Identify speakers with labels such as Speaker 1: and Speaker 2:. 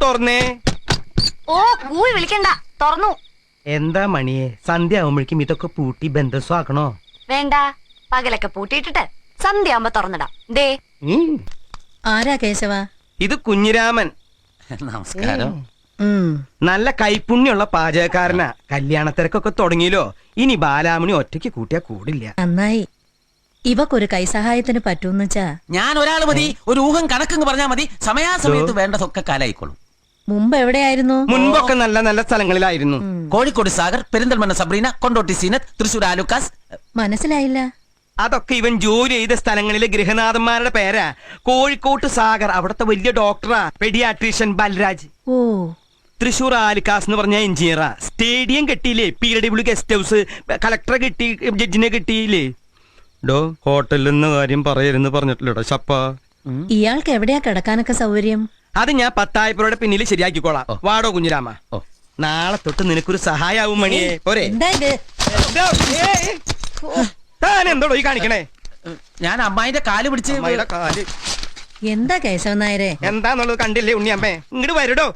Speaker 1: തുറന്നേ.
Speaker 2: ഓ കൂവി വിളിക്കണ്ട, തുറന്നു.
Speaker 1: എന്താ മണിയെ, സന്ധ്യ ആവുമ്പോഴേക്കും ഇതൊക്കെ പൂട്ടി ബന്ധസ്വാക്കണോ?
Speaker 2: വേണ്ട, പകലൊക്കെ പൂട്ടിയിട്ടിട്ട് സന്ധ്യ ആവുമ്പോ തുറന്നിടാം. ദേ
Speaker 3: ആരാ കേശവ?
Speaker 1: ഇത് കുഞ്ഞിരാമൻ.
Speaker 4: നമസ്കാരം.
Speaker 1: നല്ല കൈപ്പുണ്യുള്ള പാചകക്കാരനാ. കല്യാണത്തിരക്കൊക്കെ തുടങ്ങിയല്ലോ. ഇനി ബാലാമണി ഒറ്റയ്ക്ക് കൂട്ടിയാ കൂടില്ല.
Speaker 3: നന്നായി. ഇവക്കൊരു കൈസഹായത്തിന് പറ്റൂന്ന് വെച്ചാ
Speaker 4: ഞാൻ ഒരാൾ മതി, ഒരു ഊഹം കണക്കെന്ന് പറഞ്ഞാ മതി. സമയാസമയത്ത് വേണ്ടതൊക്കെ കാലായിക്കോളും.
Speaker 3: മുമ്പ് എവിടെയായിരുന്നു?
Speaker 1: മുൻപൊക്കെ നല്ല നല്ല സ്ഥലങ്ങളിലായിരുന്നു.
Speaker 4: കോഴിക്കോട് സാഗർ, പെരിന്തൽമണ്ണ സബ്രീന, കൊണ്ടോട്ടി സീനത്ത്, തൃശൂർ ആലുക്കാസ്.
Speaker 3: മനസ്സിലായില്ല.
Speaker 1: അതൊക്കെ ഇവൻ ജോലി ചെയ്ത സ്ഥലങ്ങളിലെ ഗൃഹനാഥന്മാരുടെ പേരാ. കോഴിക്കോട്ട് സാഗർ അവിടത്തെ വലിയ ഡോക്ടറാ, പെഡിയാട്രീഷ്യൻ ബൽരാജ്.
Speaker 3: ഓ,
Speaker 1: തൃശൂർ ആലിക്കാസ് എന്ന് പറഞ്ഞ എഞ്ചിനീയറാ. സ്റ്റേഡിയം കെട്ടിയില്ലേ, PW ഗസ്റ്റ് ഹൗസ്, കളക്ടറെ കിട്ടി, ജഡ്ജിനെ കിട്ടിയില്ലേ. ഡോ ഹോട്ടലിൽ നിന്ന് കാര്യം പറയരുന്ന് പറഞ്ഞിട്ടില്ലടോ ശപ്പ.
Speaker 3: ഇയാൾക്ക് എവിടെയാ കിടക്കാനൊക്കെ സൗകര്യം?
Speaker 1: അത് ഞാൻ പത്തായപ്പുറയുടെ പിന്നിൽ ശരിയാക്കിക്കോളാം. വാടോ കുഞ്ഞിരാമ. നാളെ തൊട്ട് നിനക്കൊരു സഹായാവും മണിയെ. പോരെ?
Speaker 3: എന്താ ഇത്?
Speaker 1: താൻ എന്തോടോ ഈ കാണിക്കണേ?
Speaker 4: ഞാൻ അമ്മായിന്റെ കാല് പിടിച്ച്.
Speaker 1: അമ്മായിയുടെ കാല്
Speaker 3: എന്താ കേശവൻ നായരെ?
Speaker 1: എന്താന്നുള്ളത് കണ്ടില്ലേ ഉണ്ണിയമ്മേ? ഇങ്ങോട്ട് വരടോ.